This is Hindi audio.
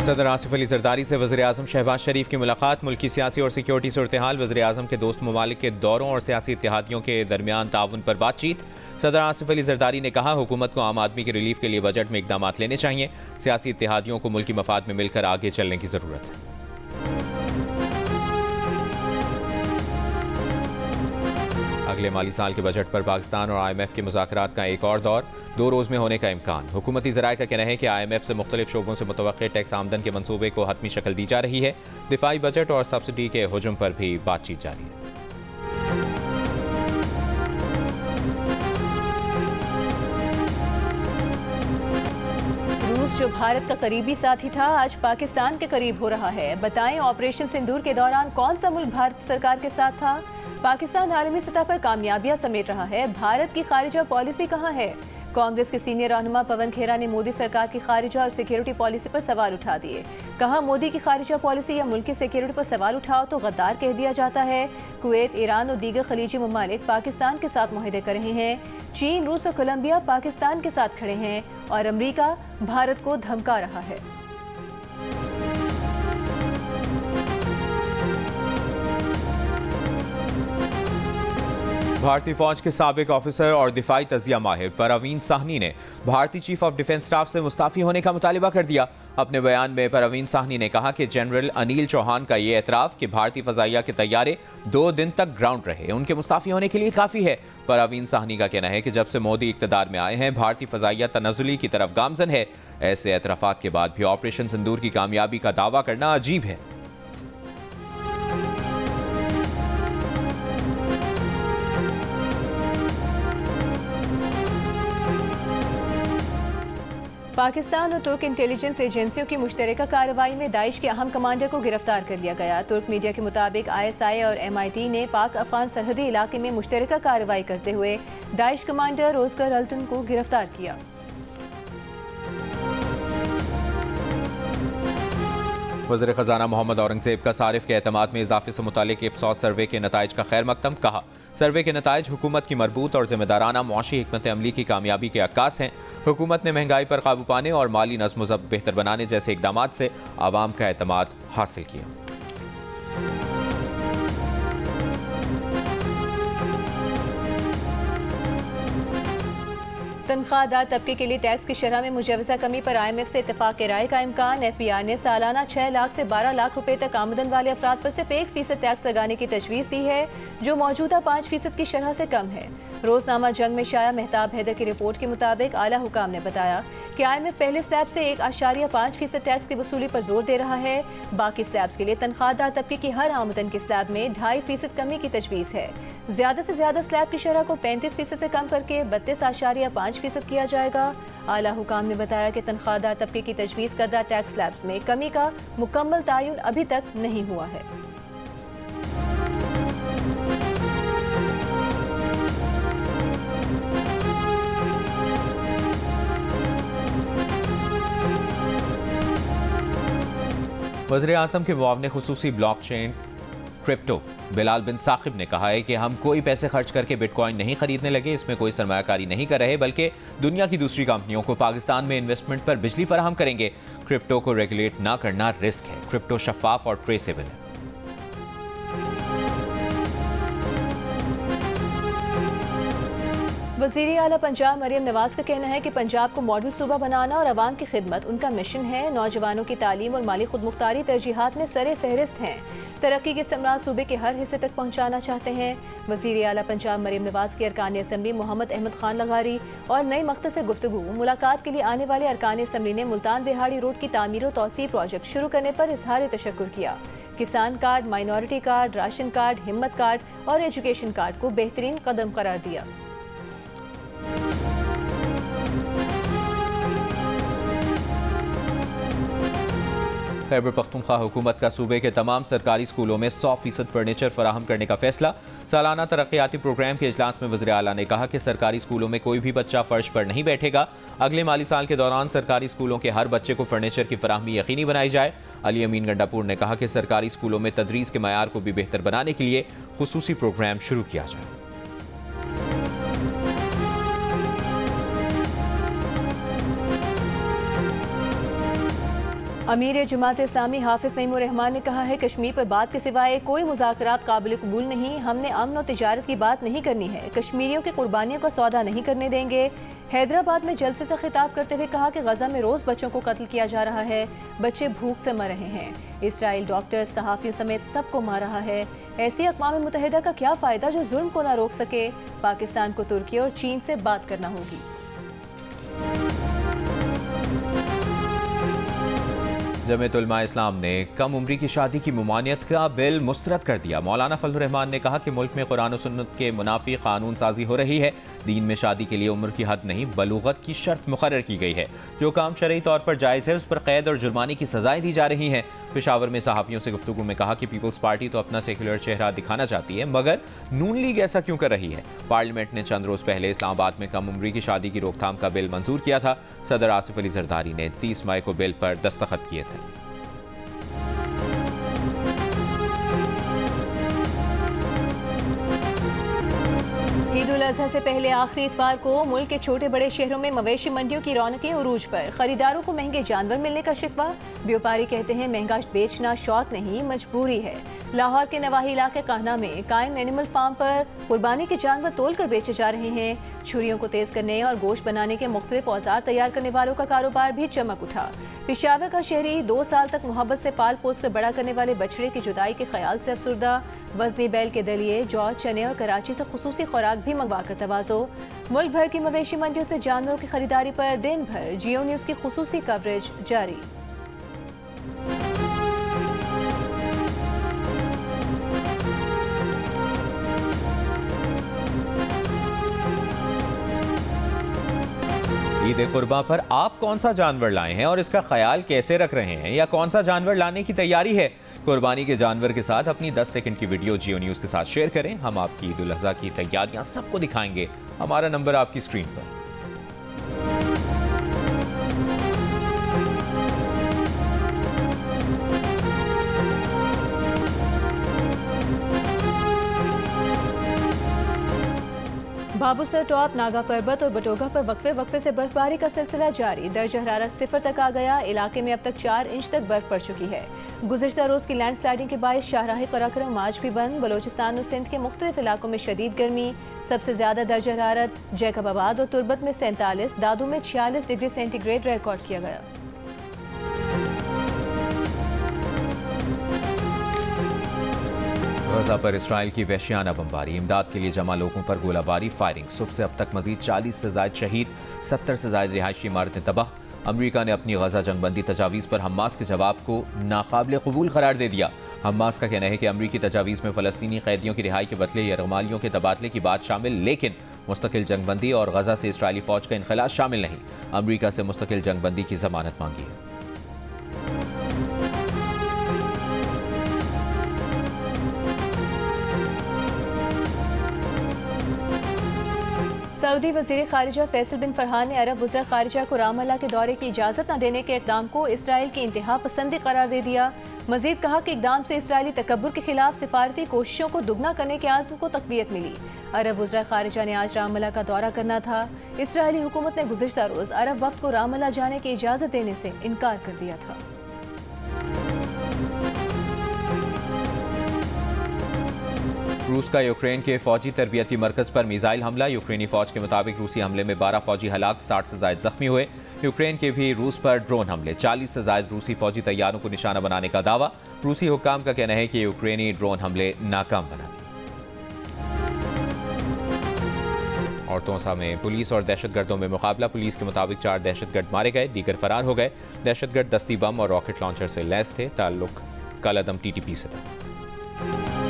सदर आसिफ अली जरदारी से वज़ीर आज़म शहबाज शरीफ की मुलाकात। मुल्की सियासी और सिक्योरिटी सूरत हाल, वज़ीर आज़म के दोस्त ममालिक के दौरों और सियासी इत्तेहादियों के दरमियान ताउन पर बातचीत। सदर आसिफ अली जरदारी ने कहा, हुकूमत को आम आदमी की रिलीफ के लिए बजट में इकदाम लेने चाहिए। सियासी इत्तेहादियों को मुल्की मफाद में मिलकर आगे चलने की ज़रूरत है। अगले माली साल के बजट पर पाकिस्तान और IMF के मुज़ाकरात का एक और दौर 2 रोज़ में होने का इम्कान। हुकूमती ज़राए का कहना है कि IMF से मुख्तलिफ शोबों से मुतवक्किल टैक्स आमदन के मनसूबे को हतमी शक्ल दी जा रही है। दिफाई बजट और सब्सिडी के हुजूम पर भी बातचीत जारी है। रूस जो भारत का करीबी साथी था, आज पाकिस्तान के करीब हो रहा है। बताएं, ऑपरेशन सिंदूर के दौरान कौन सा मुल्क भारत सरकार के साथ था? पाकिस्तान आलमी सतह पर कामयाबियां समेट रहा है। भारत की खारिजा पॉलिसी कहां है? कांग्रेस के सीनियर रहनुमा पवन खेरा ने मोदी सरकार की खारिजा और सिक्योरिटी पॉलिसी पर सवाल उठा दिए। कहा, मोदी की खारिजा पॉलिसी या मुल्क की सिक्योरिटी पर सवाल उठाओ तो गद्दार कह दिया जाता है। कुवैत, ईरान और दीगर खलीजी ममालिक पाकिस्तान के साथ मुआहदे कर रहे हैं। चीन, रूस और कोलंबिया पाकिस्तान के साथ खड़े हैं और अमेरिका भारत को धमका रहा है। भारतीय फौज के साबिक ऑफिसर और दिफाई तजिया माहिर परवीन साहनी ने भारतीय चीफ ऑफ डिफेंस स्टाफ से मुस्ताफी होने का मुतालिबा कर दिया। अपने बयान में परवीन साहनी ने कहा कि जनरल अनिल चौहान का ये एतराफ़ कि भारतीय फ़ज़ाइया के तैयारे 2 दिन तक ग्राउंड रहे उनके मुस्ताफी होने के लिए काफ़ी है। परवीन साहनी का कहना है कि जब से मोदी इक़्तिदार में आए हैं, भारतीय फ़ज़ाइया तनज़्ज़ुली की तरफ गामज़न है। ऐसे एतराफ़ात के बाद भी ऑपरेशन सिंदूर की कामयाबी का दावा करना अजीब है। पाकिस्तान और तुर्क इंटेलिजेंस एजेंसियों की मुश्तरका कार्रवाई में दाइश के अहम कमांडर को गिरफ्तार कर लिया गया। तुर्क मीडिया के मुताबिक ISI और MIT ने पाक अफगान सरहदी इलाके में मुश्तरका कार्रवाई करते हुए दाइश कमांडर रोजगर अल्टन को गिरफ्तार किया। वज़ीर ख़ज़ाना मोहम्मद औरंगज़ेब का सारिफ के एतमाद में इजाफे से मुतालिक इप्सॉस सर्वे के नताइज का खैर मकदम। कहा, सर्वे के नताइज हुकूमत की मरबूत और ज़िम्मेदाराना मुआशी हिकमत अमली की कामयाबी के अक्कास हैं। हुकूमत ने महंगाई पर काबू पाने और माली नज़्म ज़ब्त बेहतर बनाने जैसे इक़दामात से आवाम का एतमाद हासिल किया। तनख्वाहदार तबके के लिए टैक्स की शरह में मुजवजा कमी पर IMF से इत्तफाक के राय का इम्कान। FBI ने सालाना 6 लाख से 12 लाख रुपए तक आमदन वाले अफराद पर सिर्फ 1% टैक्स लगाने की तजवीज़ दी है, जो मौजूदा 5% की शरह से कम है। रोजनामा जंग में शाया मेहताब हैदर की रिपोर्ट के मुताबिक आला हुकाम ने बताया कि IMF पहले स्लैब से 1.5% टैक्स की वसूली पर जोर दे रहा है। बाकी स्लैब्स के लिए तनख्वाहदार तबके की हर आमदन के स्लैब में 2.5% कमी की तजवीज़ है। ज्यादा से ज्यादा स्लैब की शरह को 35% से कम करके 32.5% किया जाएगा। आला हुकाम ने बताया कि तनख्वाहदार तबके की तजवीज़ करदा टैक्स स्लैब्स में कमी का मुकम्मल तयन अभी तक नहीं हुआ है। वज़ीर आज़म के मुआवने खुसूसी ब्लॉकचेन क्रिप्टो बिलाल बिन साकिब ने कहा है कि हम कोई पैसे खर्च करके बिटकॉइन नहीं खरीदने लगे, इसमें कोई सरमायाकारी नहीं कर रहे, बल्कि दुनिया की दूसरी कंपनियों को पाकिस्तान में इन्वेस्टमेंट पर बिजली फराहम करेंगे। क्रिप्टो को रेगुलेट ना करना रिस्क है। क्रिप्टो शफाफ और ट्रेसेबल है। वज़ीर आला पंजाब मरियम नवाज का कहना है कि पंजाब को मॉडल सूबा बनाना और अवाम की खिदमत उनका मिशन है। नौजवानों की तालीम और माली खुदमुख्तारी तरजीहात में सरे फहरिस्त हैं। तरक्की के समरात सूबे के हर हिस्से तक पहुँचाना चाहते हैं। वज़ीर आला पंजाब मरियम नवाज के अरकान असम्बली मोहम्मद अहमद खान लगारी और नई मख्तर से गुफ्तगू मुलाकात के लिए आने वाले अरकान असम्बली ने मुल्तान बिहाड़ी रोड की तामीर और तौसीर प्रोजेक्ट शुरू करने पर इजहार तशक्कुर किया। किसान card, minority card, ration card, हिम्मत कार्ड और एजुकेशन कार्ड को बेहतरीन कदम करार दिया। खैबर पख्तूनख्वा हुकूमत का सूबे के तमाम सरकारी स्कूलों में 100% फर्नीचर फराहम करने का फैसला। सालाना तरक्याती प्रोग्राम के इजलास में वज़ीर आला ने कहा कि सरकारी स्कूलों में कोई भी बच्चा फर्श पर नहीं बैठेगा। अगले माली साल के दौरान सरकारी स्कूलों के हर बच्चे को फर्नीचर की फराहमी यकीनी बनाई जाए। अली अमीन गंडापुर ने कहा कि सरकारी स्कूलों में तदरीस के मयार को भी बेहतर बनाने के लिए खुसूसी प्रोग्राम शुरू किया जाए। अमीर जमात इस्लामी हाफिज नईमुर रहमान ने कहा है कश्मीर पर बात के सिवाय कोई मुज़ाकरात काबिल कबूल नहीं। हमने अमन और तिजारत की बात नहीं करनी है। कश्मीरियों की कुर्बानियों का सौदा नहीं करने देंगे। हैदराबाद में जलसे से खिताब करते हुए कहा कि गजा में रोज़ बच्चों को कत्ल किया जा रहा है। बच्चे भूख से मर रहे हैं। इसराइल डॉक्टर सहाफ़ियों समेत सबको मार रहा है। ऐसी अक़वाम मुत्तहिदा का क्या फ़ायदा जो जुल्म को ना रोक सके। पाकिस्तान को तुर्की और चीन से बात करना होगी। जमीयत उलमा इस्लाम ने कम उम्री की शादी की ममानियत का बिल मुस्तरद कर दिया। मौलाना फजलुर रहमान ने कहा कि मुल्क में कुरान और सुन्नत के मुनाफी कानून साजी हो रही है। दीन में शादी के लिए उम्र की हद नहीं बलूगत की शर्त मुकर्रर की गई है। जो काम शरई तौर पर जायज़ है उस पर कैद और जुर्माने की सजाएं दी जा रही हैं। पेशावर में सहाफ़ियों से गुफ्तगू में कहा कि पीपल्स पार्टी तो अपना सेक्युलर चेहरा दिखाना चाहती है, मगर नून लीग ऐसा क्यों कर रही है। पार्लियामेंट ने चंद रोज़ पहले इस्लामाबाद में कम उम्री की शादी की रोकथाम का बिल मंजूर किया था। सदर आसिफ अली जरदारी ने 30 मई को बिल पर दस्तखत किए थे। ईद उल अज़हा से पहले आखिरी इतवार को मुल्क के छोटे बड़े शहरों में मवेशी मंडियों की रौनकें उरूज पर। खरीदारों को महंगे जानवर मिलने का शिकवा। व्यापारी कहते हैं महंगा बेचना शौक नहीं मजबूरी है। लाहौर के नवाही इलाके कान्हा में कायम एनिमल फार्म पर कुर्बानी के जानवर तोल कर बेचे जा रहे हैं। छुरियों को तेज करने और गोश्त बनाने के मुख्तलिफ औजार तैयार करने वालों का कारोबार भी चमक उठा। पेशावर का शहरी 2 साल तक मोहब्बत से पाल पोस कर बड़ा करने वाले बछड़े की जुदाई के ख्याल से अफसुर्दा। वजनी बैल के दलिए, जौ, चने और कराची से खुसूसी खुराक भी मंगवा कर तवाज़ो। मुल्क भर की मवेशी मंडियों से जानवरों की खरीदारी पर दिन भर जियो न्यूज़ की खुसूसी कवरेज जारी। ईद कुर्बा पर आप कौन सा जानवर लाए हैं और इसका ख्याल कैसे रख रहे हैं, या कौन सा जानवर लाने की तैयारी है। कुर्बानी के जानवर के साथ अपनी 10 सेकंड की वीडियो जियो न्यूज़ के साथ शेयर करें। हम आपकी ईद उल अज़हा की तैयारियां सबको दिखाएंगे। हमारा नंबर आपकी स्क्रीन पर। बाबूसर टॉप, नागा पर्वत और बटोगा पर वक्फे से बर्फबारी का सिलसिला जारी। दर्ज हरारत 0 तक आ गया। इलाके में अब तक 4 इंच तक बर्फ पड़ चुकी है। गुज़िश्ता रोज़ की लैंडस्लाइडिंग के बायस शाहराह कराक्रम आज भी बंद। बलोचिस्तान और सिंध के मुख्तलिफ इलाकों में शदीद गर्मी। सबसे ज़्यादा दर्ज हरारत जैकबाबाद और तुर्बत में 47, दादू में 46 डिग्री सेंटीग्रेड रिकॉर्ड किया गया। गजा पर इसराइल की वहशियाना बमबारी, इमदाद के लिए जमा लोगों पर गोलाबारी, फायरिंग। सुबह से अब तक मजीद 40 से ज़ायद शहीद, 70 से ज़ायद रिहायशी इमारतें तबाह। अमरीका ने अपनी गजा जंगबंदी तजावीज़ पर हमास के जवाब को नाकाबिल कबूल करार दे दिया। हमास का कहना है कि अमरीकी तजावीज़ में फ़लस्तीनी कैदियों की रिहाई के बदले यरगमालियों के तबादले की बात शामिल, लेकिन मुस्तकिल जंगबंदी और गजा से इसराइली फ़ौज का इनखला शामिल नहीं। अमरीका से मुस्तकिल जंगबंदी की ज़मानत मांगी है। सऊदी वज़ीर ख़ारिजा फैसल बिन फरहान ने अरब वज़ीर ख़ारिजा को रामल्ला के दौरे की इजाज़त न देने के इक़दाम को इसराइल की इंतहा पसंदी करार दे दिया। मज़ीद कहा कि इक़दाम से इसराइली तकब्बुर के खिलाफ सिफारती कोशिशों को दुगना करने के आज़म को तक़वियत मिली। अरब वज़ीर ख़ारिजा ने आज रामल्ला का दौरा करना था। इसराइली हुकूमत ने गुज़िश्ता रोज़ अरब वफ़द को रामल्ला जाने की इजाज़त देने से इनकार कर दिया था। रूस का यूक्रेन के फौजी तरबियती मरकज़ पर मिसाइल हमला। यूक्रेनी फौज के मुताबिक रूसी हमले में 12 फौजी हलाक, 60 से ज़ायद जख्मी हुए। यूक्रेन के भी रूस पर ड्रोन हमले, 40 से ज़ायद रूसी फौजी तैयारों को निशाना बनाने का दावा। रूसी हुक्काम का कहना है कि यूक्रेनी ड्रोन हमले नाकाम बना दिए। और तोसा में पुलिस और दहशतगर्दों में मुकाबला। पुलिस के मुताबिक 4 दहशतगर्द मारे गए, दीगर फरार हो गए। दहशतगर्द दस्ती बम और रॉकेट लॉन्चर से लैस थे। ताल्लुक कलअदम TTP से था।